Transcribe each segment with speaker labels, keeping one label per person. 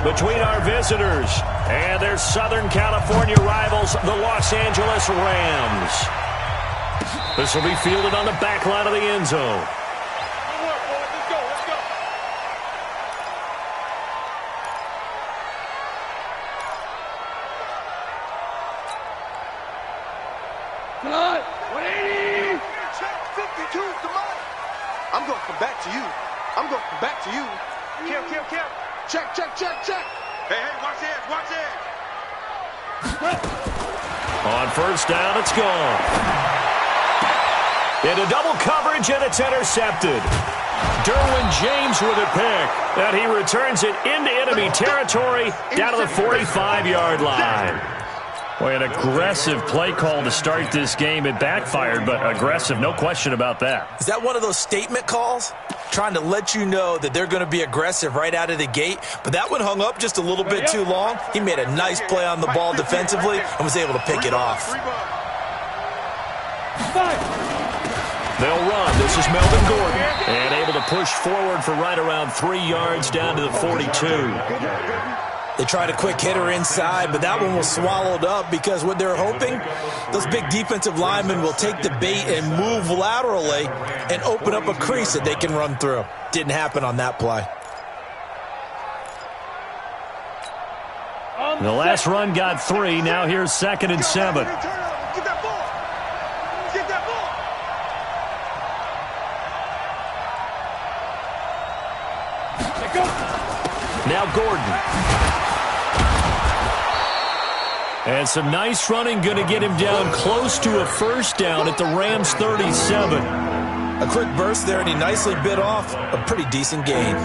Speaker 1: between our visitors and their Southern California rivals, the Los Angeles Rams. This will be fielded on the back line of the end zone.
Speaker 2: Come on, 180. Check 52 to mine. I'm going to come back to you. I'm going to come back to you. Kill. Check. Hey, watch it.
Speaker 1: On first down, it's gone. Into double coverage, and it's intercepted. Derwin James with a pick, and he returns it into enemy territory down to the 45-yard line. Boy, an aggressive play call to start this game. It backfired, but aggressive, no question about that.
Speaker 3: Is that one of those statement calls? Trying to let you know that they're going to be aggressive right out of the gate, but that one hung up just a little bit too long. He made a nice play on the ball defensively and was able to pick it off.
Speaker 1: They'll run. This is Melvin Gordon, and able to push forward for right around 3 yards down to the 42.
Speaker 3: They tried a quick hitter inside, but that one was swallowed up because what they're hoping, those big defensive linemen will take the bait and move laterally and open up a crease that they can run through. Didn't happen on that play.
Speaker 1: The last run got 3. Now here's 2nd and 7.
Speaker 2: Get that ball.
Speaker 1: Now Gordon. And some nice running, going to get him down close to a first down at the Rams' 37.
Speaker 3: A quick burst there, and he nicely bit off a pretty decent gain.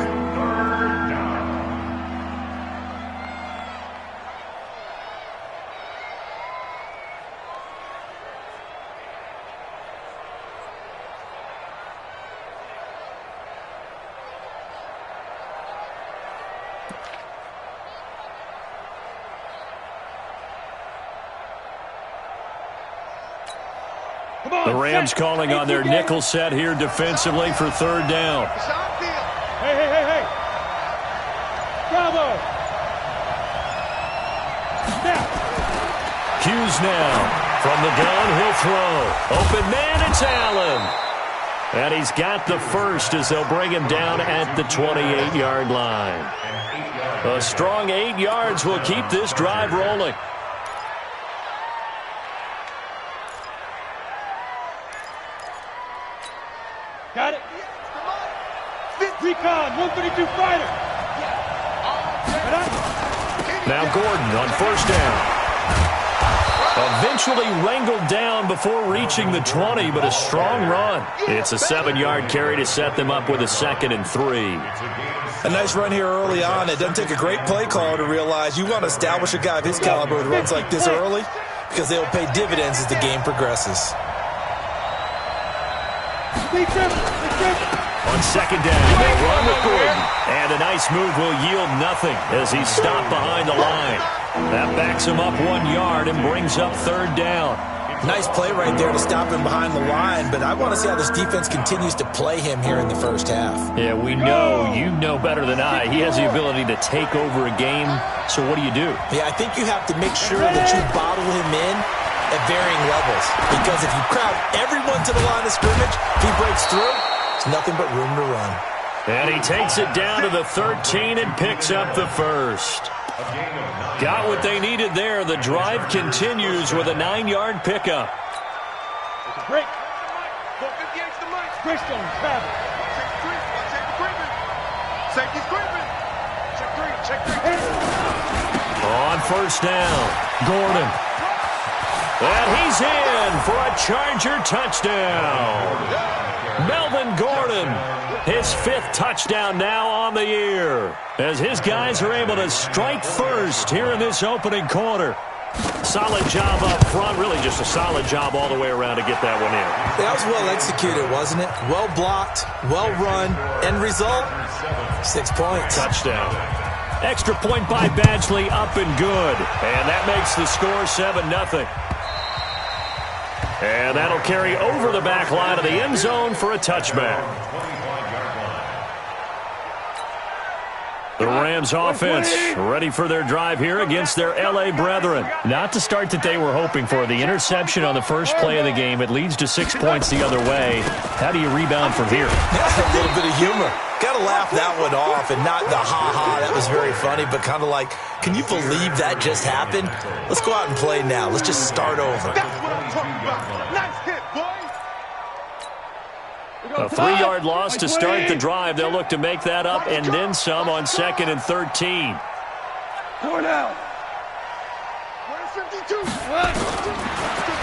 Speaker 1: The Rams calling on their nickel set here defensively for 3rd down.
Speaker 2: Hey. Bravo.
Speaker 1: Hughes now from the gun. He'll throw. Open man, it's Allen. And he's got the first as they'll bring him down at the 28-yard line. A strong 8 yards will keep this drive rolling.
Speaker 2: Got it. Recon, 132 fighter.
Speaker 1: Now Gordon on first down. Eventually wrangled down before reaching the 20, but a strong run. It's a 7-yard carry to set them up with a 2nd and 3.
Speaker 3: A nice run here early on. It doesn't take a great play call to realize you want to establish a guy of his caliber with runs like this early because they will pay dividends as the game progresses.
Speaker 1: On 2nd down, they'll run with Gordon. And a nice move will yield nothing as he's stopped behind the line. That backs him up 1 yard and brings up 3rd down.
Speaker 3: Nice play right there to stop him behind the line, but I want to see how this defense continues to play him here in the first half.
Speaker 1: Yeah, we know, you know better than I, he has the ability to take over a game. So what do you do?
Speaker 3: Yeah, I think you have to make sure that you bottle him in at varying levels. Because if you crowd everyone to the line of scrimmage, if he breaks through, it's nothing but room to run.
Speaker 1: And he takes it down to the 13 and picks up the first. Got what they needed there. The drive continues with a 9-yard pickup.
Speaker 2: Break. Bristol, travel. Safety's creeping. Check three.
Speaker 1: On first down, Gordon. And he's in for a Charger touchdown. Melvin Gordon, his 5th touchdown now on the year, as his guys are able to strike first here in this opening quarter. Solid job up front, really just a solid job all the way around to get that one in.
Speaker 3: That was well executed, wasn't it? Well blocked, well run, end result, 6 points.
Speaker 1: Touchdown. Extra point by Badgley, up and good. And that makes the score 7-0. And that'll carry over the back line of the end zone for a touchback. The Rams offense ready for their drive here against their L.A. brethren. Not the start that they were hoping for. The interception on the first play of the game, it leads to 6 points the other way. How do you rebound from here?
Speaker 3: That's a little bit of humor. Got to laugh that one off, and not the ha-ha, that was very funny, but kind of like, can you believe that just happened? Let's go out and play now. Let's just start over.
Speaker 2: That's what I'm talking about. Nice hit, boy.
Speaker 1: A 3-yard loss to start the drive. They'll look to make that up and then some on 2nd and 13.
Speaker 2: 4 down.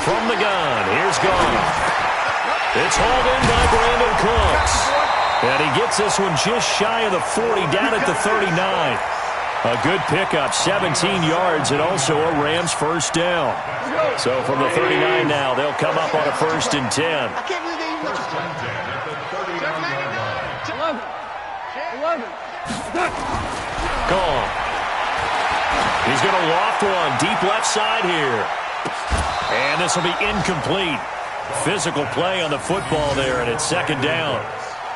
Speaker 1: From the gun, here's Gone. It's hauled in by Brandon Cooks. And he gets this one just shy of the 40, down at the 39. A good pickup, 17 yards, and also a Rams first down. So from the 39 now, they'll come up on a 1st and 10.
Speaker 2: I can't believe they even let you. 11.
Speaker 1: Gone. He's going to loft one deep left side here. And this will be incomplete. Physical play on the football there, and it's 2nd down.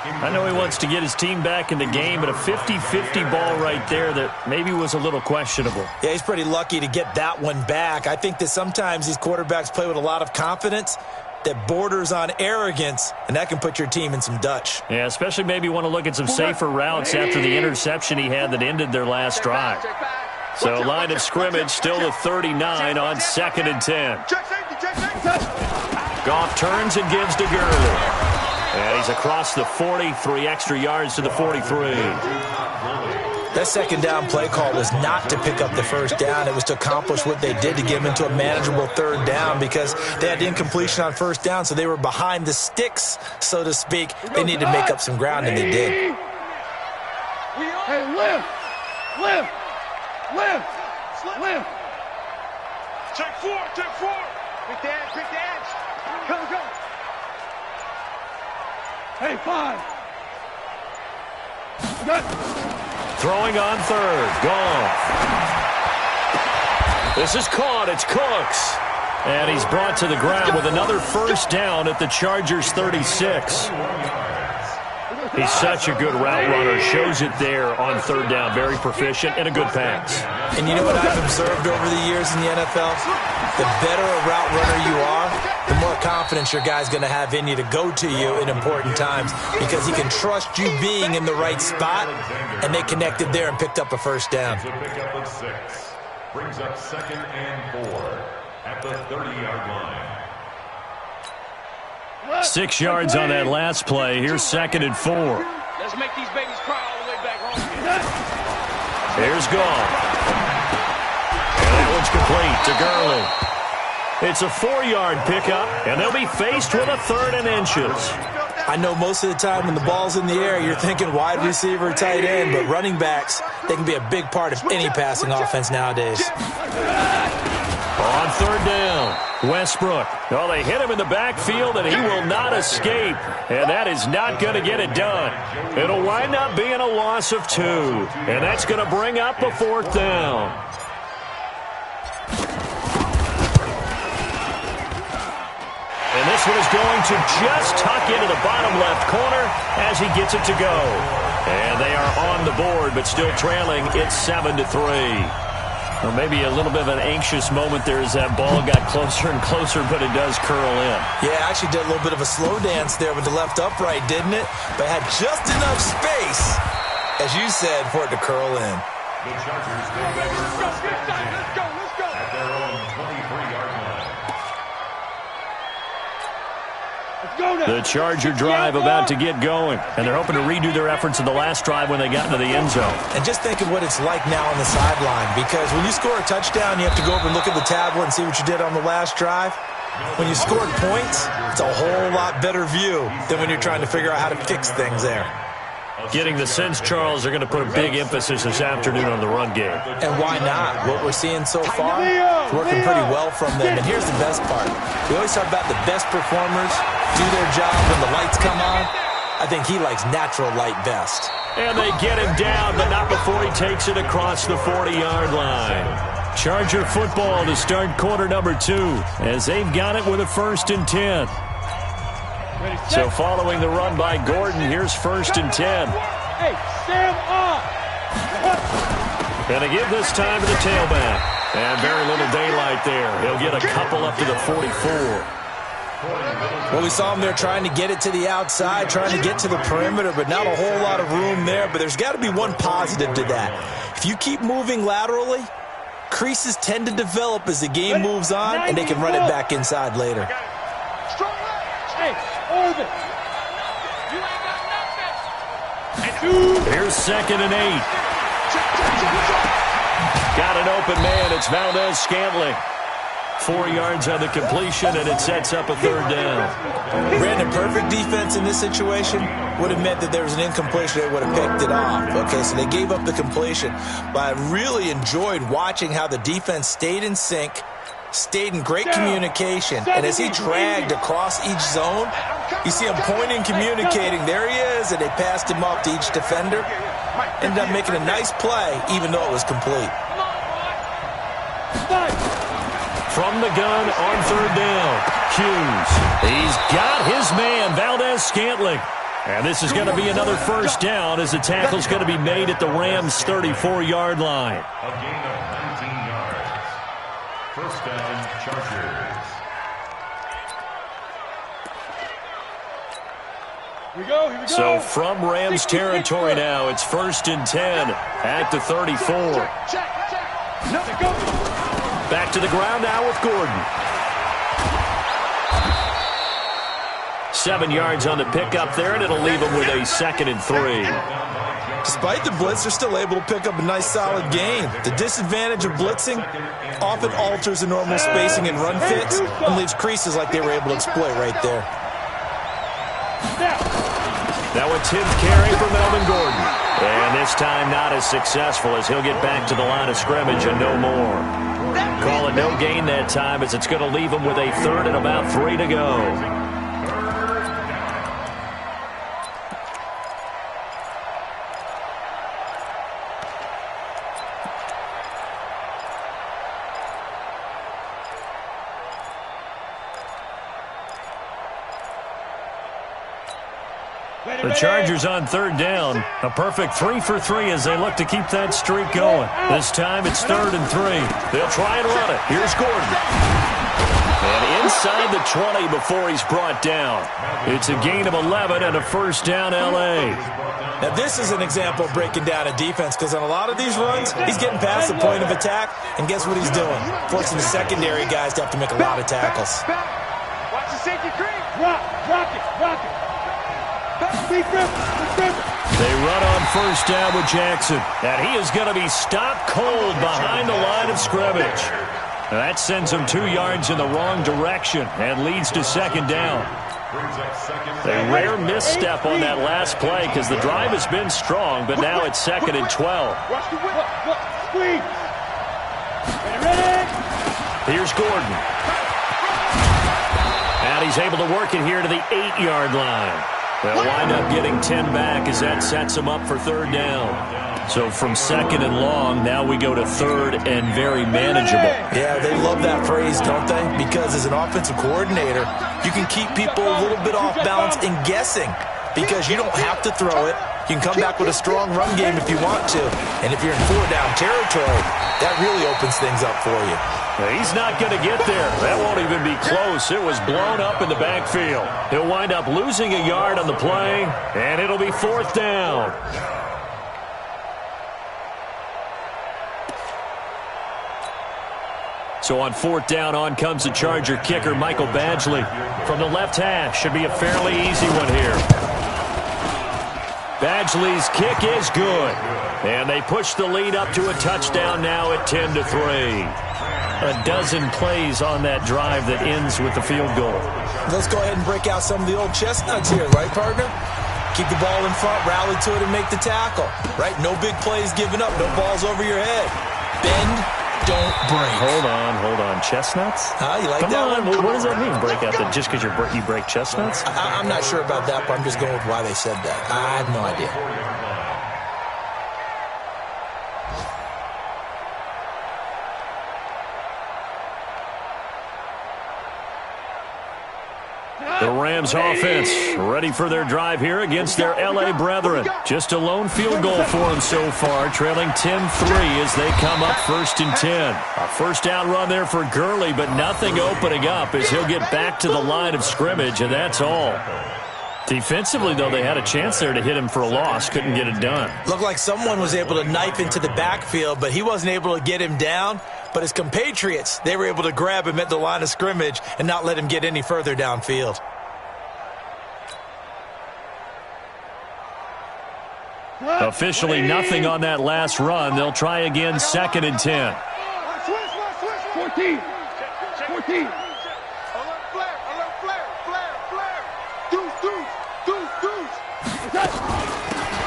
Speaker 1: I know he wants to get his team back in the game, but a 50-50 ball right there that maybe was a little questionable.
Speaker 3: Yeah, he's pretty lucky to get that one back. I think that sometimes these quarterbacks play with a lot of confidence that borders on arrogance, and that can put your team in some Dutch.
Speaker 1: Yeah, especially maybe want to look at some safer routes after the interception he had that ended their last drive. So line of scrimmage still the 39 on 2nd and 10. Goff turns and gives to Gurley. And he's across the 40, 3 extra yards to the 43.
Speaker 3: That 2nd down play call was not to pick up the 1st down. It was to accomplish what they did to get them into a manageable 3rd down because they had incompletion on 1st down, so they were behind the sticks, so to speak. They needed to make up some ground, and they did.
Speaker 2: Hey, lift. Check 4. Quick the edge. Go. Hey, 5.
Speaker 1: Throwing on 3rd. Gone. This is caught. It's Cooks. And he's brought to the ground with another 1st down at the Chargers' 36. He's such a good route runner. Shows it there on 3rd down. Very proficient and a good pass.
Speaker 3: And you know what I've observed over the years in the NFL? The better a route runner you are, the more confidence your guy's going to have in you to go to you in important times because he can trust you being in the right spot, and they connected there and picked up a 1st down.
Speaker 4: Brings up 2nd and 4 at the 30-yard line.
Speaker 1: 6 yards on that last play. Here's 2nd and 4.
Speaker 2: Let's make these babies cry all the way back home.
Speaker 1: Here's Goff. And that one's complete to Gurley. It's a 4-yard pickup, and they'll be faced with a 3rd and inches.
Speaker 3: I know most of the time when the ball's in the air, you're thinking wide receiver, tight end, but running backs, they can be a big part of any passing offense nowadays.
Speaker 1: On 3rd down, Westbrook. Oh, they hit him in the backfield, and he will not escape. And that is not going to get it done. It'll wind up being a loss of 2. And that's going to bring up a 4th down. And this one is going to just tuck into the bottom left corner as he gets it to go. And they are on the board, but still trailing. It's 7-3. Well, maybe a little bit of an anxious moment there as that ball got closer and closer, but it does curl in.
Speaker 3: Yeah, actually did a little bit of a slow dance there with the left upright, didn't it? But had just enough space, as you said, for it to curl in.
Speaker 4: The Chargers will go
Speaker 2: Let's go.
Speaker 4: at their own 23-yard line.
Speaker 1: The Charger drive about to get going, and they're hoping to redo their efforts of the last drive when they got into the end zone.
Speaker 3: And just think of what it's like now on the sideline, because when you score a touchdown, you have to go over and look at the tablet and see what you did on the last drive. When you scored points, it's a whole lot better view than when you're trying to figure out how to fix things there.
Speaker 1: Getting the sense, Charles, they're going to put a big emphasis this afternoon on the run game.
Speaker 3: And why not? What we're seeing so far is working pretty well from them. And here's the best part. We always talk about the best performers do their job when the lights come on. I think he likes natural light best.
Speaker 1: And they get him down, but not before he takes it across the 40-yard line. Charger football to start quarter number 2 as they've got it with a 1st and 10. So following the run by Gordon, here's 1st and 10.
Speaker 2: Hey, stand up.
Speaker 1: Gonna give this time to the tailback. And very little daylight there. He'll get a couple up to the 44.
Speaker 3: Well, we saw him there trying to get it to the outside, trying to get to the perimeter, but not a whole lot of room there. But there's got to be one positive to that. If you keep moving laterally, creases tend to develop as the game moves on, and they can run it back inside later.
Speaker 1: Here's 2nd and 8. Got an open man. It's Valdez-Scantling. 4 yards on the completion, and it sets up a 3rd down.
Speaker 3: Brandon, perfect defense in this situation would have meant that there was an incompletion. They would have picked it off. Okay, so they gave up the completion. But I really enjoyed watching how the defense stayed in sync, stayed in great communication, and as he dragged across each zone, you see him pointing, communicating. There he is, and they passed him off to each defender. Ended up making a nice play, even though it was complete.
Speaker 1: From the gun on 3rd down, Hughes. He's got his man, Valdez-Scantling. And this is going to be another 1st down as the tackle's going to be made at the Rams' 34-yard line.
Speaker 4: A gain of 19 yards. 1st down, Chargers.
Speaker 5: Here we go.
Speaker 1: So from Rams territory now, it's 1st and 10 at the 34. Back to the ground now with Gordon. 7 yards on the pickup there, and it'll leave him with a 2nd and 3.
Speaker 3: Despite the blitz, they're still able to pick up a nice, solid gain. The disadvantage of blitzing often alters the normal spacing and run fits and leaves creases like they were able to exploit right there.
Speaker 1: Now a 10th carry for Melvin Gordon. And this time not as successful as he'll get back to the line of scrimmage and no more. Call it no gain that time as it's going to leave him with a 3rd and about 3 to go. The Chargers on 3rd down. A perfect 3 for 3 as they look to keep that streak going. This time it's 3rd and 3. They'll try and run it. Here's Gordon. And inside the 20 before he's brought down. It's a gain of 11 and a 1st down L.A.
Speaker 3: Now this is an example of breaking down a defense because on a lot of these runs, he's getting past the point of attack, and guess what he's doing? Forcing the secondary guys to have to make a lot of tackles.
Speaker 5: Watch the safety creep. Rock it.
Speaker 1: They run on 1st down with Jackson. And he is going to be stopped cold behind the line of scrimmage. And that sends him 2 yards in the wrong direction and leads to 2nd down. A rare misstep on that last play because the drive has been strong, but now it's 2nd and 12. Here's Gordon. And he's able to work it here to the 8-yard line. They'll wind up getting 10 back as that sets them up for 3rd down. So from 2nd and long, now we go to 3rd and very manageable.
Speaker 3: Yeah, they love that phrase, don't they? Because as an offensive coordinator, you can keep people a little bit off balance and guessing because you don't have to throw it. You can come back with a strong run game if you want to. And if you're in 4-down territory, that really opens things up for you.
Speaker 1: He's not going to get there. That won't even be close. It was blown up in the backfield. He'll wind up losing a yard on the play, and it'll be 4th down. So on 4th down, on comes the Charger kicker, Michael Badgley. From the left hash, should be a fairly easy one here. Badgley's kick is good. And they push the lead up to a touchdown now at 10-3. A dozen plays on that drive that ends with the field goal.
Speaker 3: Let's go ahead and break out some of the old chestnuts here, right, partner? Keep the ball in front, rally to it, and make the tackle, right? No big plays given up, no balls over your head. Bend, don't break.
Speaker 1: Hold on. Chestnuts?
Speaker 3: You like that one?
Speaker 1: What does that mean, break out? Just because you break chestnuts?
Speaker 3: I'm not sure about that, but I'm just going with why they said that. I have no idea.
Speaker 1: The Rams offense ready for their drive here against their L.A. brethren. Just a lone field goal for them so far, trailing 10-3 as they come up 1st and 10. A first down run there for Gurley, but nothing opening up as he'll get back to the line of scrimmage, and that's all. Defensively, though, they had a chance there to hit him for a loss. Couldn't get it done.
Speaker 3: Looked like someone was able to knife into the backfield, but he wasn't able to get him down. But his compatriots, they were able to grab him at the line of scrimmage and not let him get any further downfield.
Speaker 1: Officially nothing on that last run. They'll try again 2nd and 10.
Speaker 5: 14. 14.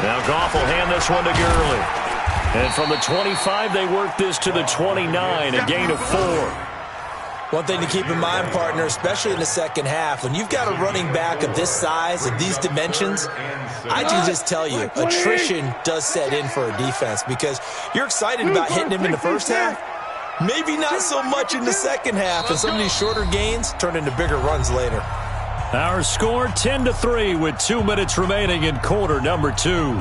Speaker 1: Now Goff will hand this one to Gurley. And from the 25, they work this to the 29, a gain of 4.
Speaker 3: One thing to keep in mind, partner, especially in the second half, when you've got a running back of this size, of these dimensions, I can just tell you, attrition does set in for a defense because you're excited about hitting him in the first half. Maybe not so much in the second half, and some of these shorter gains turn into bigger runs later.
Speaker 1: Our score 10-3 with 2 minutes remaining in quarter number 2.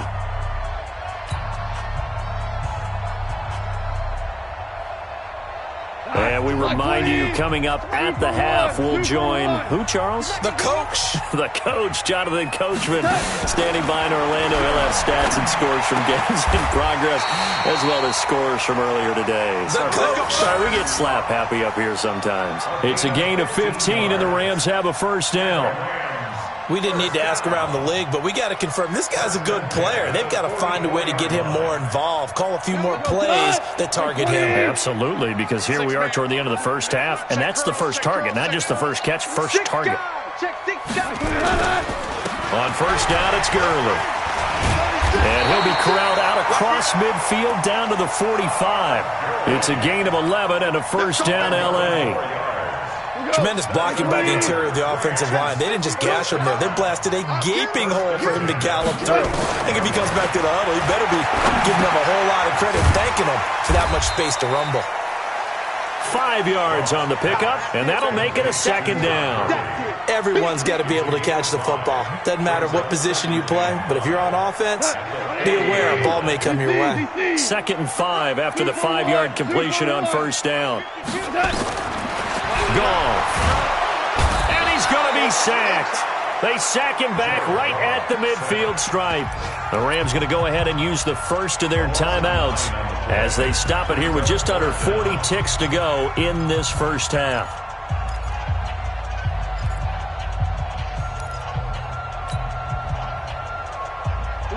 Speaker 1: And we remind you, coming up at the half, we'll join who, Charles?
Speaker 3: The coach.
Speaker 1: The coach, Jonathan Coachman, standing by in Orlando. He'll have stats and scores from games in progress, as well as scores from earlier today. Sorry, we get slap happy up here sometimes. It's a gain of 15, and the Rams have a first down.
Speaker 3: We didn't need to ask around the league, but we got to confirm this guy's a good player. They've got to find a way to get him more involved, call a few more plays that target him.
Speaker 1: Absolutely, because here we are toward the end of the first half, and that's the first target, not just the first catch, first target. On first down, it's Gurley. And he'll be corralled out across midfield down to the 45. It's a gain of 11 and a first down, L.A.
Speaker 3: Tremendous blocking by the interior of the offensive line. They didn't just gash him there. They blasted a gaping hole for him to gallop through. I think if he comes back to the huddle, he better be giving them a whole lot of credit, thanking him for that much space to rumble.
Speaker 1: 5 yards on the pickup, and that'll make it a second down.
Speaker 3: Everyone's got to be able to catch the football. Doesn't matter what position you play, but if you're on offense, be aware a ball may come your way.
Speaker 1: 2nd and 5 after the 5-yard completion on first down. Goff. And he's going to be sacked. They sack him back right at the midfield stripe. The Rams going to go ahead and use the first of their timeouts as they stop it here with just under 40 ticks to go in this first half.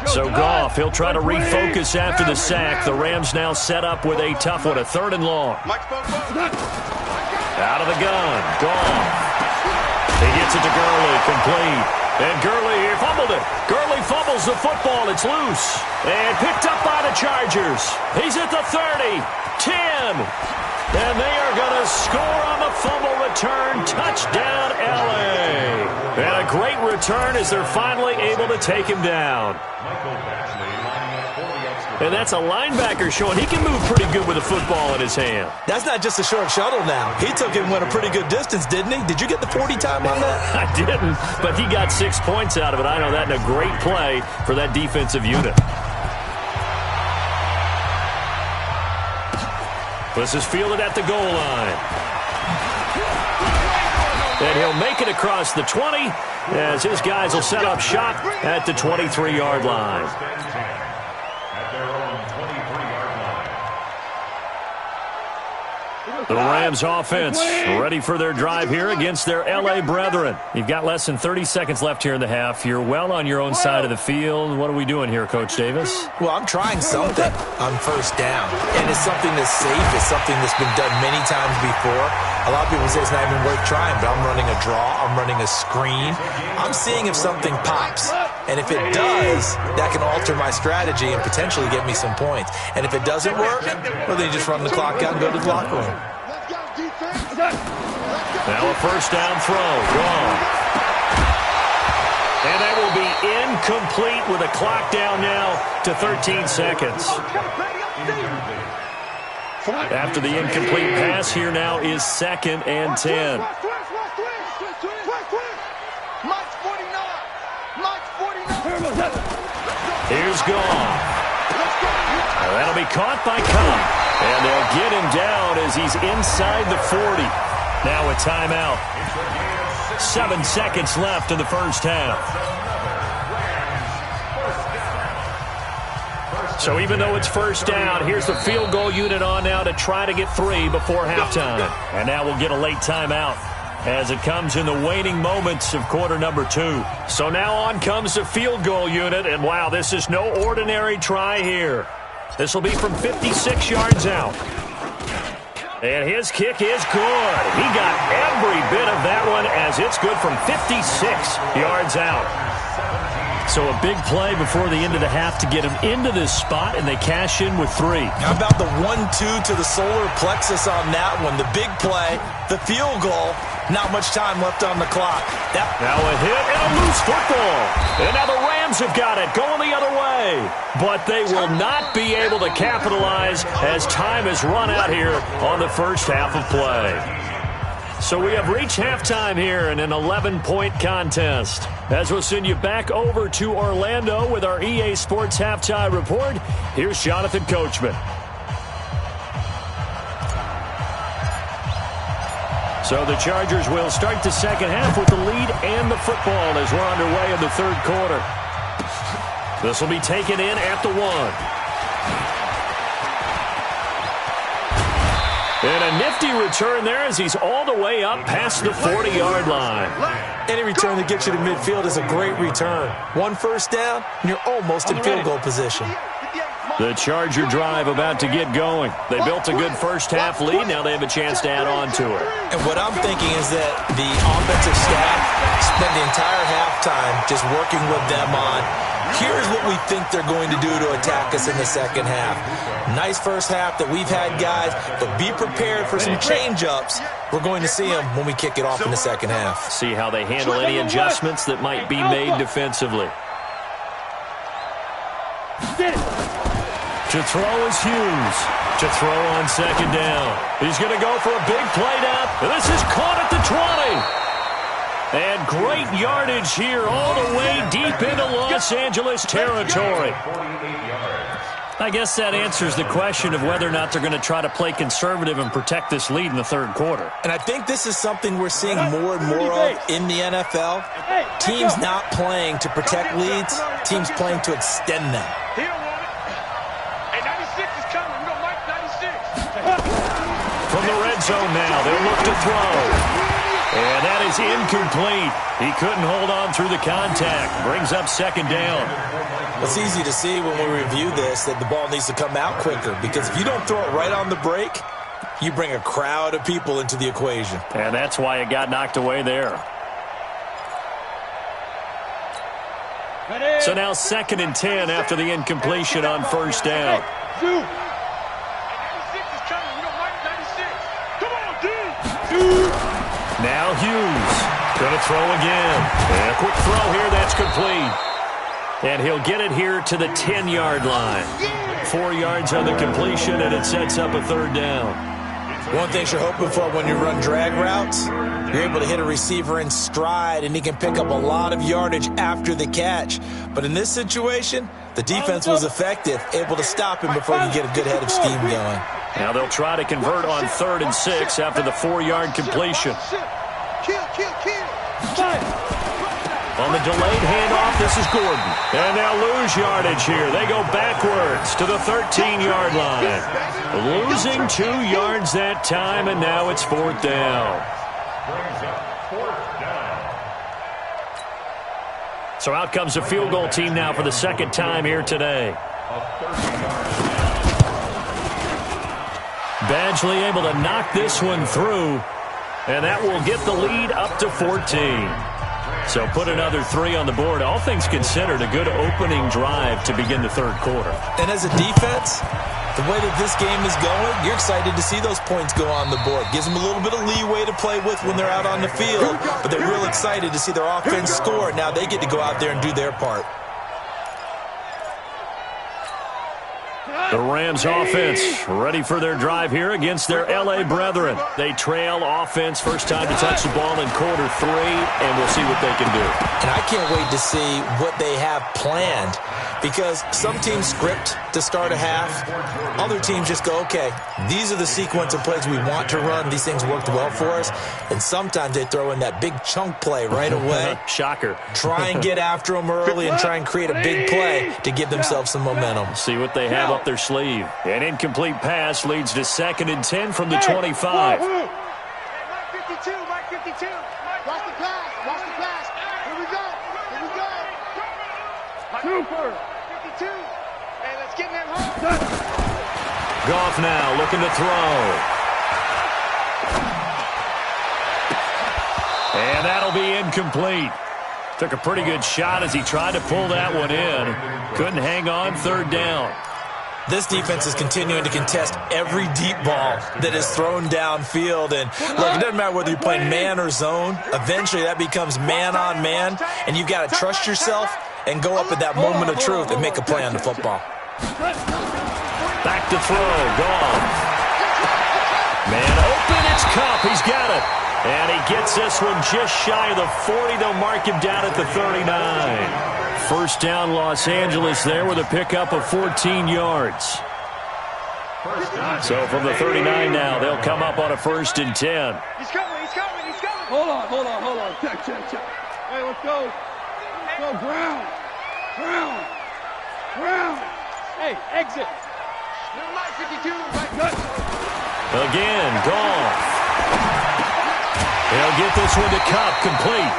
Speaker 1: So Goff, he'll try to refocus after the sack. The Rams now set up with a tough one, a 3rd and long. Out of the gun, Goff. He gets it to Gurley, complete. And Gurley here fumbled it. Gurley fumbles the football. It's loose. And picked up by the Chargers. He's at the 30, 10. And they are going to score on the fumble return. Touchdown, L.A. And a great return as they're finally able to take him down. And that's a linebacker showing he can move pretty good with a football in his hand.
Speaker 3: That's not just a short shuttle now. He took it and went a pretty good distance, didn't he? Did you get the 40 time on that?
Speaker 1: I didn't, but he got 6 points out of it. I know that, and a great play for that defensive unit. This is fielded at the goal line. And he'll make it across the 20 as his guys will set up shop at the 23-yard line. The Rams offense ready for their drive here against their L.A. brethren. You've got less than 30 seconds left here in the half. You're well on your own side of the field. What are we doing here, Coach Davis?
Speaker 3: Well, I'm trying something on first down. And it's something that's safe. It's something that's been done many times before. A lot of people say it's not even worth trying, but I'm running a draw. I'm running a screen. I'm seeing if something pops. And if it does, that can alter my strategy and potentially get me some points. And if it doesn't work, well, then you just run the clock out and go to the locker room.
Speaker 1: Now a first down throw. Wrong. And that will be incomplete with a clock down now to 13 seconds. After the incomplete pass, here now is 2nd and 10. Here's Goff. That'll be caught by Cobb. And they'll get him down as he's inside the 40. Now a timeout. 7 seconds left in the first half. So even though it's first down, here's the field goal unit on now to try to get 3 before halftime. And now we'll get a late timeout as it comes in the waning moments of quarter number 2. So now on comes the field goal unit, and wow, this is no ordinary try here. This will be from 56 yards out. And his kick is good. He got every bit of that one as it's good from 56 yards out. So a big play before the end of the half to get him into this spot, and they cash in with 3.
Speaker 3: How about the 1-2 to the solar plexus on that one? The big play, the field goal, not much time left on the clock.
Speaker 1: Now a hit and a loose football. And now the Rams have got it going the other way. But they will not be able to capitalize as time has run out here on the first half of play. So we have reached halftime here in an 11-point contest. As we'll send you back over to Orlando with our EA Sports Halftime Report, here's Jonathan Coachman. So the Chargers will start the second half with the lead and the football as we're underway in the third quarter. This will be taken in at the 1. And a nifty return there as he's all the way up past the 40-yard line.
Speaker 3: Any return that gets you to midfield is a great return. 1 first down, and you're almost in field goal position.
Speaker 1: The Charger drive about to get going. They built a good first-half lead. Now they have a chance to add on to it.
Speaker 3: And what I'm thinking is that the offensive staff spent the entire halftime just working with them on, here's what we think they're going to do to attack us in the second half. Nice first half that we've had, guys, but be prepared for some change-ups. We're going to see them when we kick it off in the second half.
Speaker 1: See how they handle any adjustments that might be made defensively. To throw is Hughes. To throw on second down. He's going to go for a big play down. This is caught at the 20. And great yardage here all the way deep into Los Angeles territory. I guess that answers the question of whether or not they're going to try to play conservative and protect this lead in the third quarter.
Speaker 3: And I think this is something we're seeing more and more of in the NFL. Teams not playing to protect leads, teams playing to extend them.
Speaker 1: From the red zone now, they'll look to throw. And that is incomplete. He couldn't hold on through the contact. Brings up second down.
Speaker 3: It's easy to see when we review this that the ball needs to come out quicker, because if you don't throw it right on the break, you bring a crowd of people into the equation.
Speaker 1: And that's why it got knocked away there. So now 2nd and 10 after the incompletion on first down. Now Hughes going to throw again. And a quick throw here, that's complete. And he'll get it here to the 10-yard line. 4 yards on the completion, and it sets up a third down.
Speaker 3: One thing you're hoping for when you run drag routes, you're able to hit a receiver in stride, and he can pick up a lot of yardage after the catch. But in this situation, the defense was effective, able to stop him before he get a good head of steam going.
Speaker 1: Now they'll try to convert on 3rd and 6 after the 4-yard completion. On the delayed handoff, this is Gordon. And they'll lose yardage here. They go backwards to the 13-yard line. Losing 2 yards that time, and now it's 4th down. So out comes the field goal team now for the second time here today. Badgley able to knock this one through, and that will get the lead up to 14. So put another 3 on the board. All things considered, a good opening drive to begin the third quarter.
Speaker 3: And as a defense, the way that this game is going, you're excited to see those points go on the board. Gives them a little bit of leeway to play with when they're out on the field, but they're real excited to see their offense score. Now they get to go out there and do their part.
Speaker 1: The Rams offense ready for their drive here against their L.A. brethren. They trail offense first time to touch the ball in quarter 3, and we'll see what they can do.
Speaker 3: And I can't wait to see what they have planned, because some teams script to start a half. Other teams just go, okay, these are the sequence of plays we want to run. These things worked well for us. And sometimes they throw in that big chunk play right away.
Speaker 1: Shocker.
Speaker 3: Try and get after them early and try and create a big play to give themselves some momentum.
Speaker 1: See what they have up their sleeve. An incomplete pass leads to 2nd and 10 from the 25.
Speaker 5: Mike 52, Mike 52.
Speaker 2: Watch the pass. Watch the pass. Here we go. Here we go.
Speaker 5: Super.
Speaker 2: 52. Hey, let's get in that hole.
Speaker 1: Goff now looking to throw. And that'll be incomplete. Took a pretty good shot as he tried to pull that one in. Couldn't hang on, 3rd down.
Speaker 3: This defense is continuing to contest every deep ball that is thrown downfield. And look, it doesn't matter whether you're playing man or zone. Eventually that becomes man on man, and you've got to trust yourself and go up at that moment of truth and make a play on the football.
Speaker 1: Back to throw, Goff. Man open, it's Kupp. He's got it. And he gets this one just shy of the 40. They'll mark him down at the 39. First down, Los Angeles there with a pickup of 14 yards. So from the 39 now, they'll come up on a 1st and 10.
Speaker 5: He's coming, he's coming, he's coming.
Speaker 6: Hold on. Check. Hey, let's go. Let's go, ground.
Speaker 5: Hey, exit.
Speaker 2: Mike 52. Mike gut.
Speaker 1: Again, Goff. He'll get this one to Kupp, complete.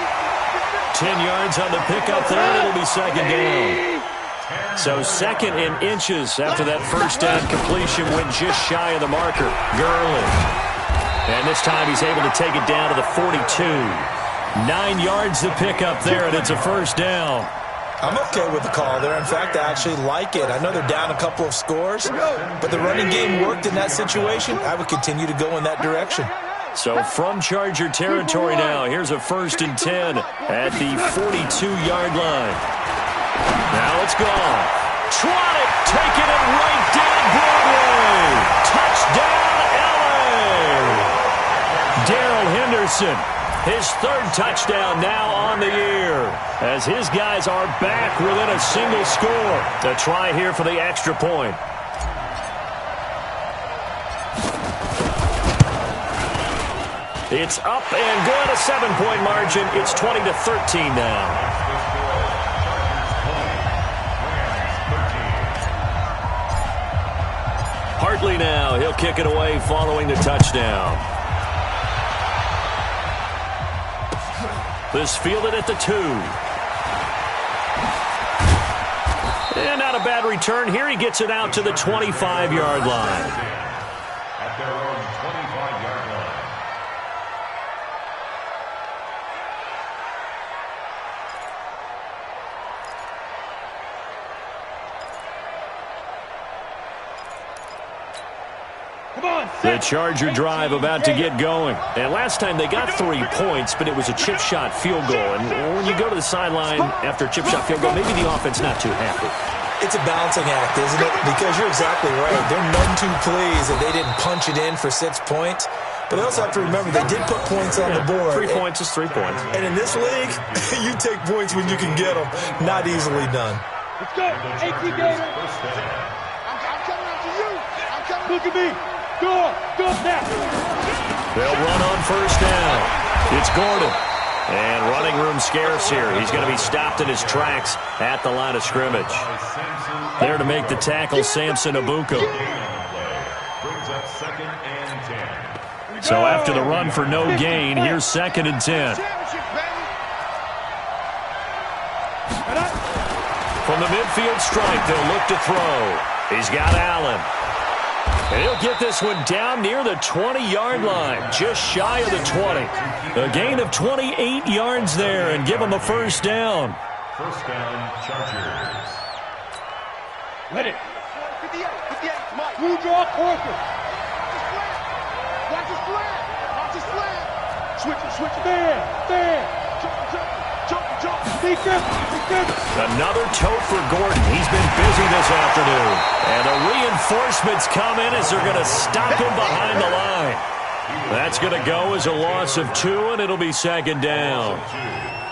Speaker 1: 10 yards on the pickup there, and it'll be 2nd down. So 2nd in inches after that first down completion went just shy of the marker. Gurley. And this time he's able to take it down to the 42. 9 yards the pickup there, and it's a 1st down.
Speaker 3: I'm okay with the call there. In fact, I actually like it. I know they're down a couple of scores, but the running game worked in that situation. I would continue to go in that direction.
Speaker 1: So from Charger territory now, here's a 1st and 10 at the 42-yard line. Now it's gone. Trot it, taking it right down Broadway. Touchdown, L.A. Darrell Henderson, his 3rd touchdown now on the year, as his guys are back within a single score. A try here for the extra point. It's up and good, a 7-point margin. It's 20-13 now. Hartley now, he'll kick it away following the touchdown. This fielded at the 2. And not a bad return here. He gets it out to the 25-yard line.
Speaker 4: At their own 25-yard line.
Speaker 1: The Charger drive about to get going. And last time they got 3 points, but it was a chip shot field goal. And when you go to the sideline after a chip shot field goal, maybe the offense not too happy.
Speaker 3: It's a balancing act, isn't it? Because you're exactly right. They're none too pleased that they didn't punch it in for 6 points. But they also have to remember they did put points on the board.
Speaker 1: 3 points is 3 points.
Speaker 3: And in this league, you take points when you can get them. Not easily done.
Speaker 5: Let's go. AT Gator.
Speaker 2: I'm coming after you. I'm coming.
Speaker 5: Look at me. Go now.
Speaker 1: They'll run on 1st down. It's Gordon. And running room scarce here. He's going to be stopped in his tracks at the line of scrimmage. There to make the tackle, Samson Abuko.
Speaker 4: Brings up 2nd and 10.
Speaker 1: So after the run for no gain, here's 2nd and 10. From the midfield stripe, they'll look to throw. He's got Allen. And he'll get this one down near the 20-yard line, just shy of the 20. A gain of 28 yards there and give him a 1st down.
Speaker 4: 1st down, Chargers.
Speaker 5: Let it.
Speaker 2: 58, Mike.
Speaker 5: Blue draw, Corker.
Speaker 2: Watch his flag. Watch his flag.
Speaker 5: Switch it. There.
Speaker 2: Jump.
Speaker 1: Another tote for Gordon. He's been busy this afternoon. And the reinforcements come in as they're going to stop him behind the line. That's going to go as a loss of 2, and it'll be second down.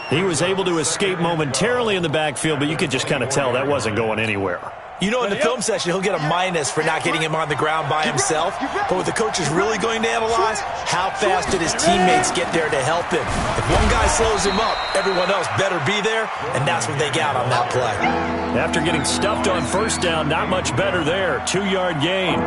Speaker 7: He was able to escape momentarily in the backfield, but you could just kind of tell that wasn't going anywhere.
Speaker 3: You know, in the film session, he'll get a minus for not getting him on the ground by himself. But what the coach is really going to analyze, how fast did his teammates get there to help him? If one guy slows him up, everyone else better be there, and that's what they got on that play.
Speaker 1: After getting stuffed on first down, not much better there. 2-yard gain.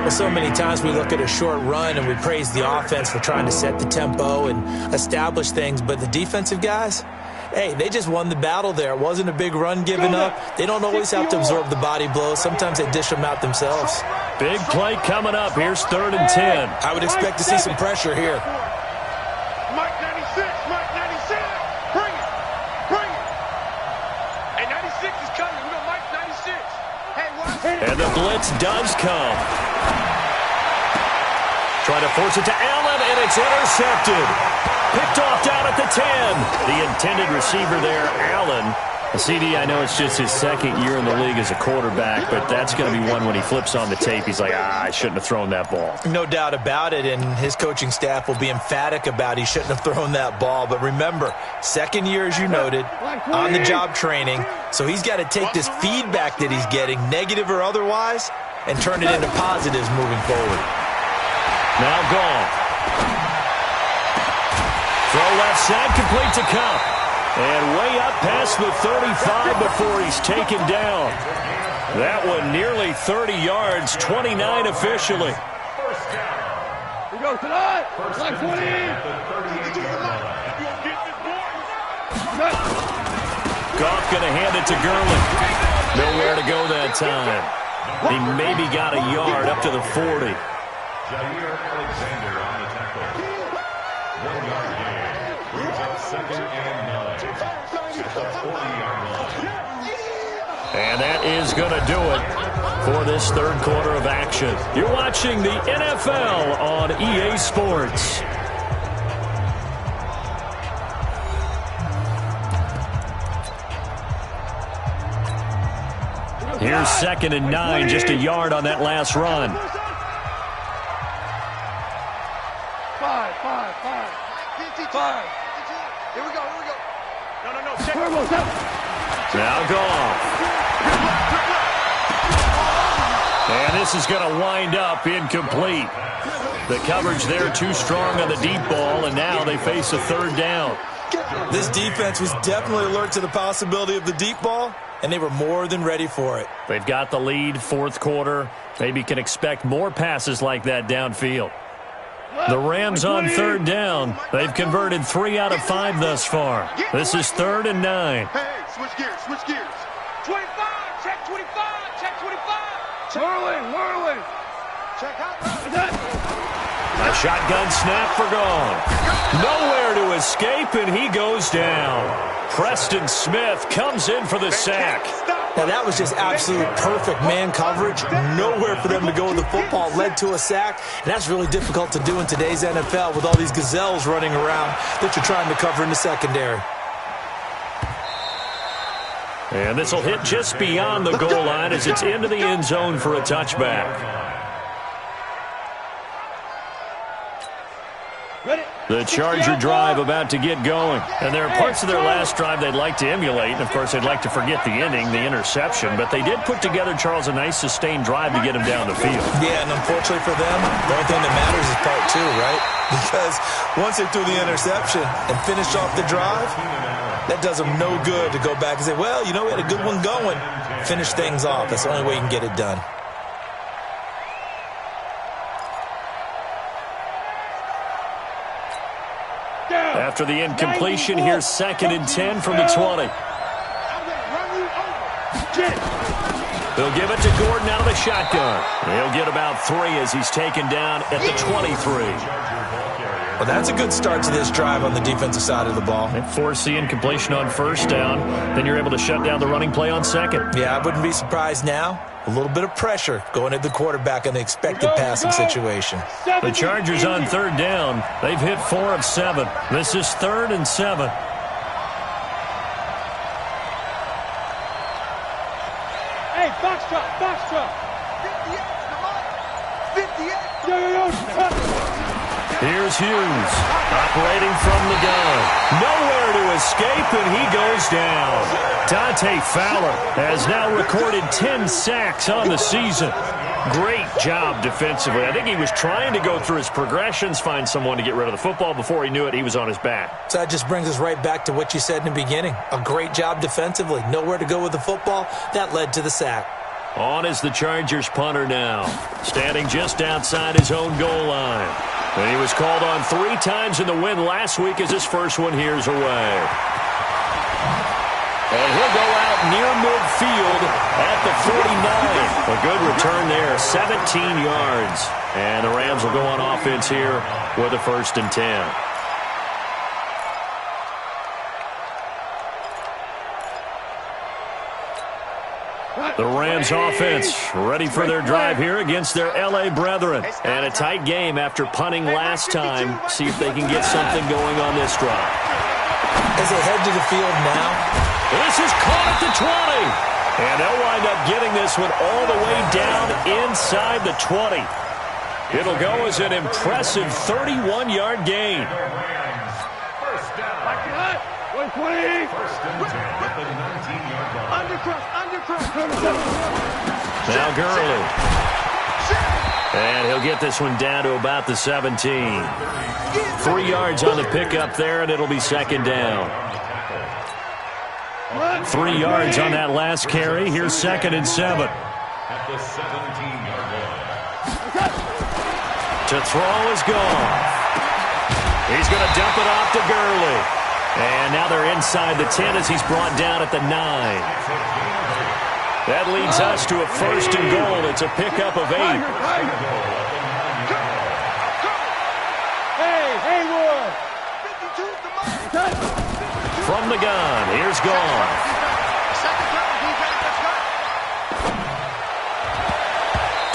Speaker 3: Well, so many times we look at a short run and we praise the offense for trying to set the tempo and establish things, but the defensive guys, hey, they just won the battle there. It wasn't a big run given up. They don't always have to absorb the body blows. Sometimes they dish them out themselves.
Speaker 1: Big play coming up. Here's 3rd and 10.
Speaker 3: I would expect to see some pressure here.
Speaker 5: Mike 96, Mike 96. Bring it. Bring it. Hey, 96 is coming. We got Mike 96. Hey, watch.
Speaker 1: And the blitz does come. Trying to force it to Allen, and it's intercepted. Picked off down at the 10. The intended receiver there, Allen. CD, I know it's just his 2nd year in the league as a quarterback, but that's going to be one when he flips on the tape. He's like, I shouldn't have thrown that ball.
Speaker 3: No doubt about it, and his coaching staff will be emphatic about he shouldn't have thrown that ball. But remember, 2nd year, as you noted, on-the-job training, so he's got to take this feedback that he's getting, negative or otherwise, and turn it into positives moving forward.
Speaker 1: Now gone. Throw left side, complete to Cup. And way up past the 35 before he's taken down. That one nearly 30 yards, 29 officially.
Speaker 6: We go tonight. Like 20.
Speaker 1: Goff going to hand it to Gurley. Nowhere to go that time. He maybe got a yard up to the 40.
Speaker 4: Jair Alexander on the tackle. 1-yard gain. Brings up 2nd and 9. At the 40-yard line.
Speaker 1: And that is going to do it for this 3rd quarter of action. You're watching the NFL on EA Sports. Here's 2nd and 9, just a yard on that last run.
Speaker 6: 5.
Speaker 2: Here we go.
Speaker 5: No. Check.
Speaker 1: Now Goff. And this is going to wind up incomplete. The coverage there too strong on the deep ball, and now they face a 3rd down.
Speaker 3: This defense was definitely alert to the possibility of the deep ball, and they were more than ready for it.
Speaker 1: They've got the lead, 4th quarter. Maybe can expect more passes like that downfield. The Rams on 3rd down. They've converted 3 out of 5 thus far. This is 3rd and 9.
Speaker 2: Hey, switch gears.
Speaker 5: 25, check 25, check 25.
Speaker 6: Whirling.
Speaker 2: Check out.
Speaker 1: A shotgun snap for gone. Nowhere to escape, and he goes down. Preston Smith comes in for the sack.
Speaker 3: Now, that was just absolute perfect man coverage. Nowhere for them to go with the football. Led to a sack. And that's really difficult to do in today's NFL with all these gazelles running around that you're trying to cover in the secondary.
Speaker 1: And this will hit just beyond the goal line as it's into the end zone for a touchback. The Charger drive about to get going. And there are parts of their last drive they'd like to emulate. And, of course, they'd like to forget the inning, the interception. But they did put together, Charles, a nice sustained drive to get him down the field.
Speaker 3: Yeah, and unfortunately for them, the only thing that matters is part 2, right? Because once they threw the interception and finished off the drive, that does them no good to go back and say, well, you know, we had a good one going. Finish things off. That's the only way you can get it done.
Speaker 1: After the incompletion, here's 2nd and 10 from the 20. They'll give it to Gordon out of the shotgun. He'll get about 3 as he's taken down at the 23.
Speaker 3: Well, that's a good start to this drive on the defensive side of the ball.
Speaker 1: They force the incompletion on 1st down. Then you're able to shut down the running play on 2nd.
Speaker 3: Yeah, I wouldn't be surprised now. A little bit of pressure going at the quarterback in the expected passing situation.
Speaker 1: The Chargers on 3rd down. They've hit 4 of 7. This is 3rd and 7.
Speaker 6: extra.
Speaker 2: 58.
Speaker 1: Here's Hughes, operating from the gun. Nowhere to escape, and he goes down. Dante Fowler has now recorded 10 sacks on the season. Great job defensively. I think he was trying to go through his progressions, find someone to get rid of the football. Before he knew it, he was on his back.
Speaker 3: So that just brings us right back to what you said in the beginning. A great job defensively. Nowhere to go with the football. That led to the sack.
Speaker 1: On is the Chargers punter now, standing just outside his own goal line. And he was called on 3 times in the win last week as his first one here's away. And he'll go out near midfield at the 49. A good return there, 17 yards. And the Rams will go on offense here with a 1st and 10. The Rams offense ready for their drive here against their L.A. brethren. And a tight game after punting last time. See if they can get something going on this drive.
Speaker 3: As they head to the field now.
Speaker 1: This is caught at the 20. And they'll wind up getting this one all the way down inside the 20. It'll go as an impressive 31-yard gain.
Speaker 4: First down.
Speaker 6: 120.
Speaker 4: First and 10 at the 19-yard line.
Speaker 1: Now Gurley. And he'll get this one down to about the 17. 3 yards on the pickup there, and it'll be 2nd down. 3 yards on that last carry. Here's 2nd and 7.
Speaker 4: At the 17-yard line.
Speaker 1: To throw is gone. He's going to dump it off to Gurley. And now they're inside the 10 as he's brought down at the 9. That leads us to a 1st and goal. It's a pickup of 8.
Speaker 6: Hey, Roy.
Speaker 1: From the gun, here's Goff.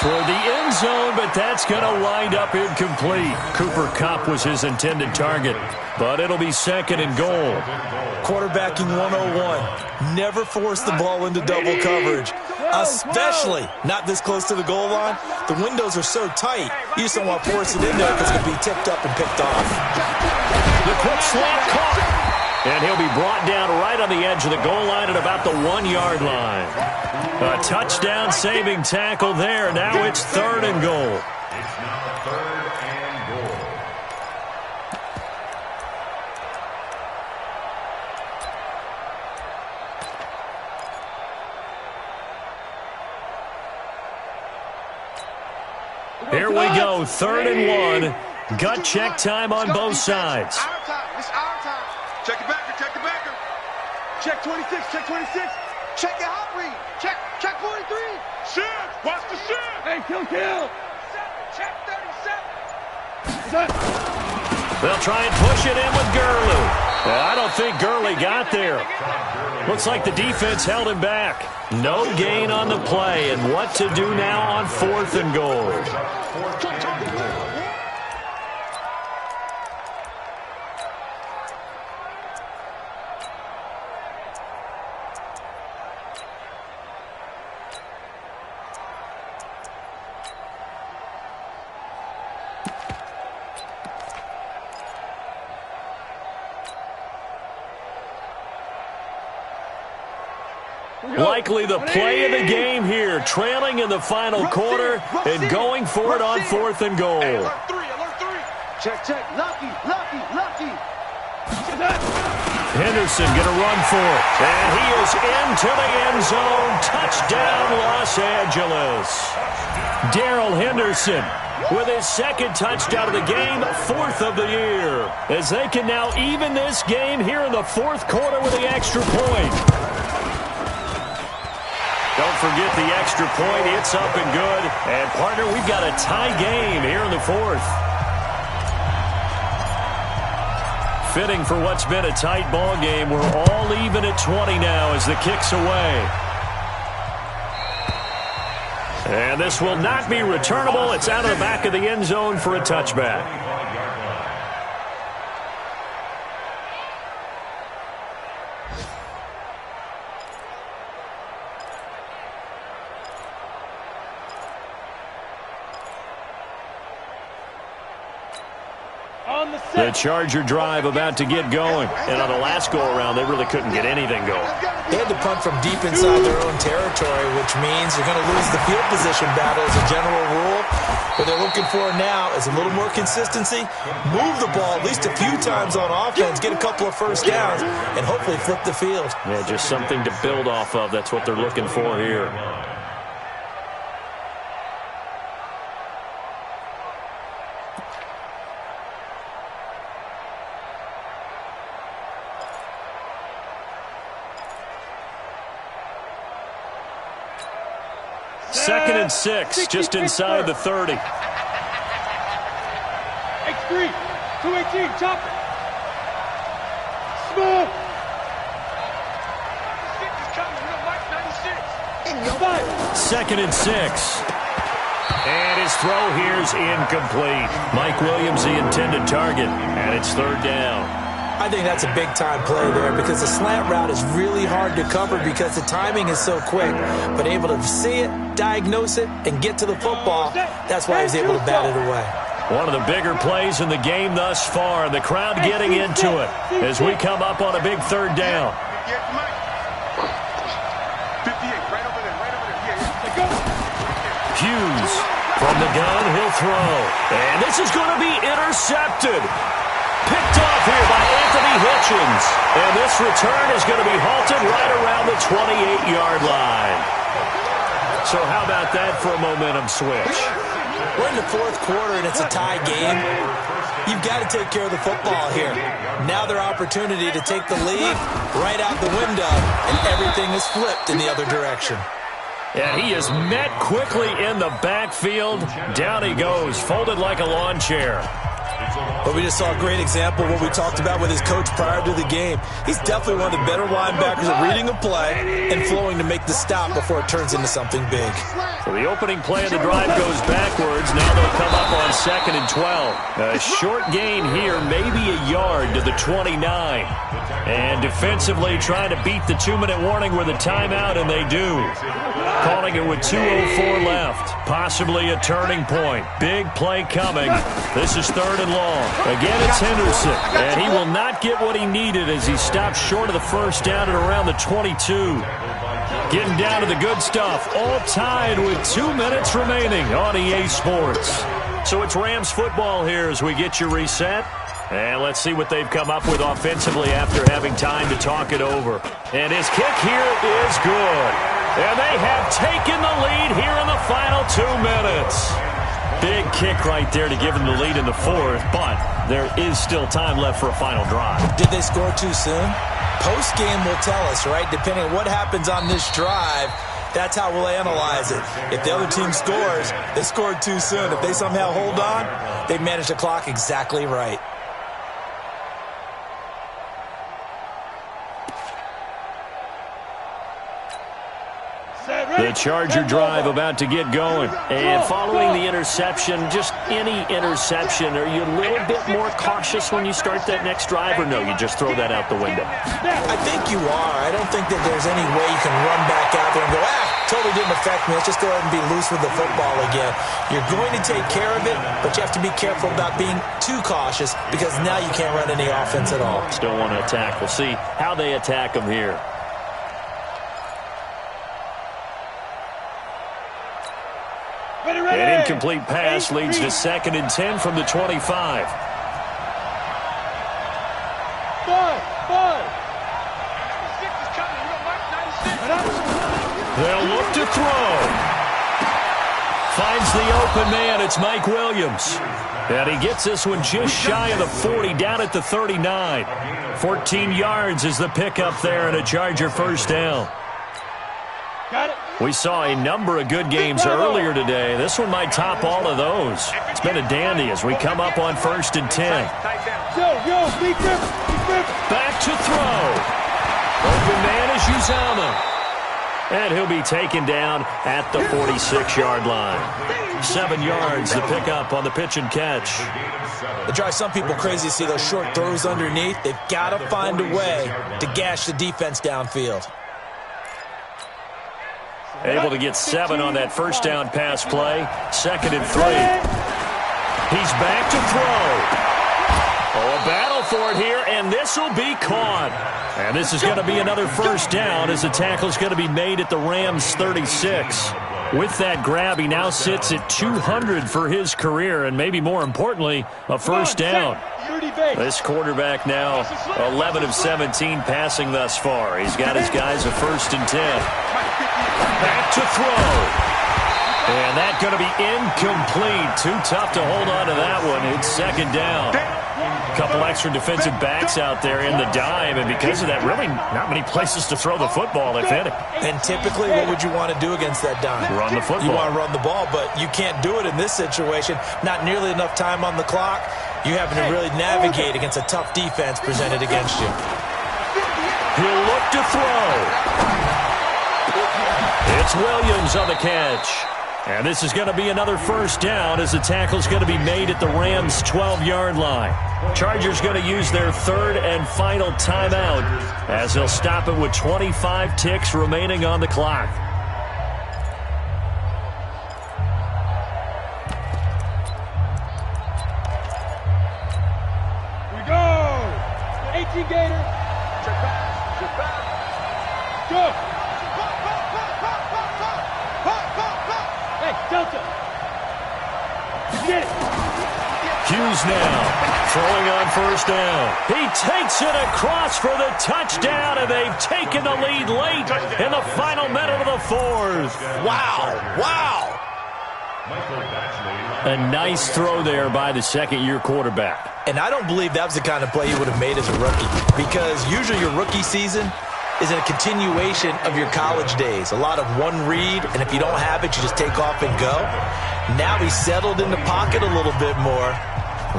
Speaker 1: Toward the end zone, but that's going to wind up incomplete. Cooper Kupp was his intended target, but it'll be 2nd and goal.
Speaker 3: Quarterbacking 101. Never force the ball into double coverage, especially not this close to the goal line. The windows are so tight, you just don't want to force it in there because it's going to be tipped up and picked off.
Speaker 1: The quick slant caught. And he'll be brought down right on the edge of the goal line at about the 1-yard line. A touchdown-saving tackle there. Now it's 3rd and goal.
Speaker 4: It's now 3rd and goal.
Speaker 1: Here we go, 3rd and 1. Gut check time on both sides.
Speaker 2: Our time. It's our time. Check your backer. Check your backer. Check 26. Check 26. Check your hot read. Check 43.
Speaker 5: Shift. Watch the shift.
Speaker 6: Hey, kill.
Speaker 2: Check 37.
Speaker 1: They'll try and push it in with Gurley. I don't think Gurley got there. Looks like the defense held him back. No gain on the play, and what to do now on 4th and goal. Likely the play of the game here, trailing in the final quarter and going for it on 4th and goal.
Speaker 2: Alert 3. Check. Lucky.
Speaker 1: Henderson going to run for it. And he is into the end zone. Touchdown, Los Angeles. Darrell Henderson with his 2nd touchdown of the game, 4th of the year. As they can now even this game here in the 4th quarter with the extra point. Don't forget the extra point. It's up and good. And, partner, we've got a tie game here in the 4th. Fitting for what's been a tight ball game. We're all even at 20 now as the kick's away. And this will not be returnable. It's out of the back of the end zone for a touchback. The Charger drive about to get going. And on the last go-around, they really couldn't get anything going.
Speaker 3: They had to punt from deep inside their own territory, which means you're going to lose the field position battle as a general rule. What they're looking for now is a little more consistency, move the ball at least a few times on offense, get a couple of first downs, and hopefully flip the field.
Speaker 1: Yeah, just something to build off of. That's what they're looking for here. Second and 6, just inside the 30.
Speaker 5: X3, 218, chop it. Smooth. 6 is coming. We got Mike 96.
Speaker 1: Second and 6. And his throw here's incomplete. Mike Williams, the intended target, and it's third down.
Speaker 3: I think that's a big-time play there because the slant route is really hard to cover because the timing is so quick. But able to see it, diagnose it, and get to the football, that's why he's able to bat it away.
Speaker 1: One of the bigger plays in the game thus far, and the crowd getting into it as we come up on a big third down.
Speaker 5: 58, right over there, right over there. Yeah.
Speaker 1: Hughes from the gun, he'll throw. And this is going to be intercepted. Picked off here by Anthony Hitchens. And this return is going to be halted right around the 28-yard line. So how about that for a momentum switch?
Speaker 3: We're in the fourth quarter, and it's a tie game. You've got to take care of the football here. Now their opportunity to take the lead right out the window, and everything is flipped in the other direction.
Speaker 1: And he is met quickly in the backfield. Down he goes, folded like a lawn chair.
Speaker 3: But we just saw a great example of what we talked about with his coach prior to the game. He's definitely one of the better linebackers at reading a play and flowing to make the stop before it turns into something big.
Speaker 1: So the opening play of the drive goes backwards. Now they'll come up on 2nd and 12. A short gain here, maybe a yard to the 29. And defensively trying to beat the 2-minute warning with a timeout, and they do. Calling it with 2:04 left. Possibly a turning point. Big play coming. This is 3rd and long. Again, it's Henderson. And he will not get what he needed as he stops short of the first down at around the 22. Getting down to the good stuff. All tied with 2 minutes remaining on EA Sports. So it's Rams football here as we get you reset. And let's see what they've come up with offensively after having time to talk it over. And his kick here is good. And they have taken the lead here in the final 2 minutes. Big kick right there to give them the lead in the fourth, but there is still time left for a final drive.
Speaker 3: Did they score too soon? Post-game will tell us, right? Depending on what happens on this drive, that's how we'll analyze it. If the other team scores, they scored too soon. If they somehow hold on, they managed the clock exactly right.
Speaker 1: The Charger drive about to get going. And following the interception, just any interception, are you a little bit more cautious when you start that next drive, or no, you just throw that out the window?
Speaker 3: I think you are. I don't think that there's any way you can run back out there and go, totally didn't affect me. Let's just go ahead and be loose with the football again. You're going to take care of it, but you have to be careful about being too cautious because now you can't run any offense at all.
Speaker 1: Still want to attack. We'll see how they attack them here. An incomplete pass leads to 2nd and 10 from the 25.
Speaker 5: Five.
Speaker 1: They'll look to throw. Finds the open man. It's Mike Williams. And he gets this one just shy of the 40, down at the 39. 14 yards is the pickup there, and a Charger first down.
Speaker 5: Got it.
Speaker 1: We saw a number of good games earlier today. This one might top all of those. It's been a dandy as we come up on 1st and 10. Back to throw. Open man is Uzama. And he'll be taken down at the 46-yard line. 7 yards to pick up on the pitch and catch.
Speaker 3: It drives some people crazy to see those short throws underneath. They've got to find a way to gash the defense downfield.
Speaker 1: Able to get 7 on that first down pass play. 2nd and 3. He's back to throw. Oh, a battle for it here, and this will be caught. And this is going to be another first down as the tackle is going to be made at the Rams' 36. With that grab, he now sits at 200 for his career, and maybe more importantly, a first down. This quarterback now 11 of 17 passing thus far. He's got his guys a 1st and 10. Back to throw. And that's going to be incomplete. Too tough to hold on to that one. It's 2nd down. A couple extra defensive backs out there in the dime, and because of that, really not many places to throw the football, if any.
Speaker 3: And typically, what would you want to do against that dime?
Speaker 1: Run the football.
Speaker 3: You want to run the ball, but you can't do it in this situation. Not nearly enough time on the clock. You having to really navigate against a tough defense presented against you.
Speaker 1: He'll look to throw. It's Williams on the catch. And this is going to be another first down as the tackle's going to be made at the Rams' 12-yard line. Chargers going to use their 3rd and final timeout as they'll stop it with 25 ticks remaining on the clock.
Speaker 6: Here we go. 18 Gator.
Speaker 2: Check back. Check back.
Speaker 6: Go. Hey, Delta. Get it.
Speaker 1: Hughes now throwing on first down. He takes it across for the touchdown, and they've taken the lead late in the final minute of the 4th.
Speaker 3: Wow. Wow.
Speaker 1: A nice throw there by the 2nd-year quarterback.
Speaker 3: And I don't believe that was the kind of play he would have made as a rookie, because usually your rookie season is a continuation of your college days. A lot of one read, and if you don't have it, you just take off and go. Now he's settled in the pocket a little bit more,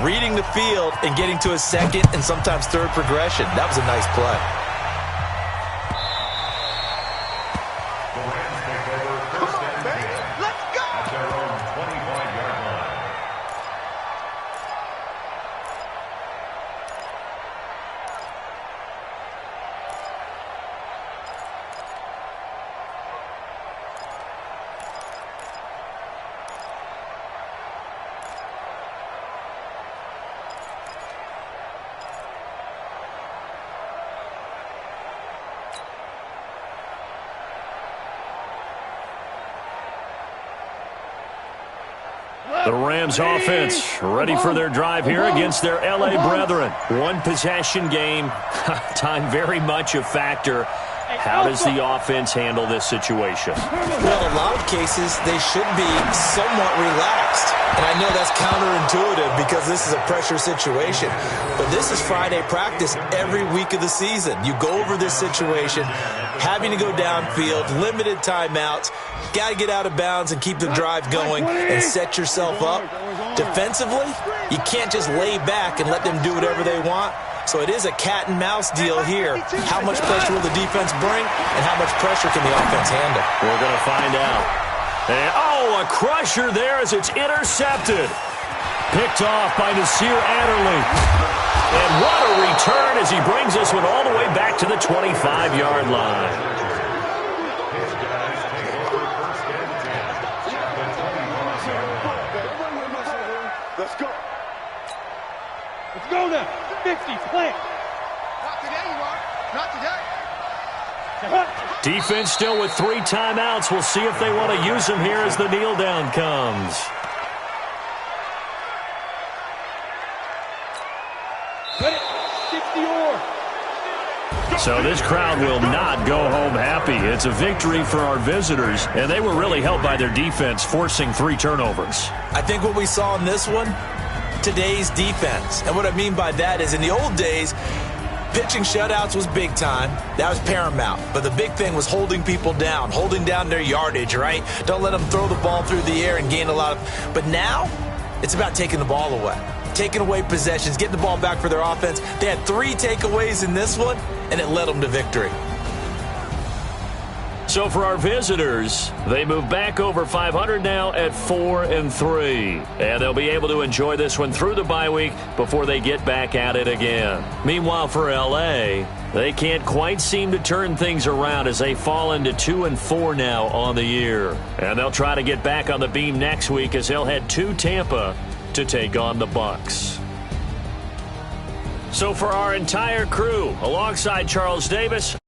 Speaker 3: reading the field and getting to his 2nd and sometimes 3rd progression. That was a nice play.
Speaker 4: The Rams take over 1st and 10.
Speaker 2: Let's go.
Speaker 4: At their own 25-yard line.
Speaker 1: The Rams offense ready for their drive here against their L.A. brethren. One possession game. Time very much a factor. How does the offense handle this situation?
Speaker 3: Well, in a lot of cases, they should be somewhat relaxed. And I know that's counterintuitive because this is a pressure situation. But this is Friday practice every week of the season. You go over this situation, having to go downfield, limited timeouts, got to get out of bounds and keep the drive going and set yourself up. Defensively, you can't just lay back and let them do whatever they want. So it is a cat and mouse deal here. How much pressure will the defense bring, and how much pressure can the offense handle?
Speaker 1: We're going to find out. And, a crusher there as it's intercepted. Picked off by Nasir Adderley. And what a return as he brings this one all the way back to the 25-yard line.
Speaker 4: His guys take over 1st and 10. At the 25-yard line.
Speaker 2: Let's go.
Speaker 6: Let's go now. 50, plant.
Speaker 2: Not today, you are. Not today.
Speaker 1: Defense still with 3 timeouts. We'll see if they want to use them here as the kneel down comes.
Speaker 6: Ready? 60 or.
Speaker 1: So this crowd will not go home happy. It's a victory for our visitors, and they were really helped by their defense, forcing 3 turnovers.
Speaker 3: I think what we saw in this one, today's defense. And what I mean by that is in the old days, pitching shutouts was big time. That was paramount. But the big thing was holding people down, holding down their yardage, right? Don't let them throw the ball through the air and gain a lot of... But now, it's about taking the ball away. Taking away possessions, getting the ball back for their offense. They had 3 takeaways in this one, and it led them to victory.
Speaker 1: So for our visitors, they move back over 500 now at 4-3. And they'll be able to enjoy this one through the bye week before they get back at it again. Meanwhile, for L.A., they can't quite seem to turn things around as they fall into 2-4 now on the year. And they'll try to get back on the beam next week as they'll head to Tampa to take on the Bucs. So for our entire crew, alongside Charles Davis,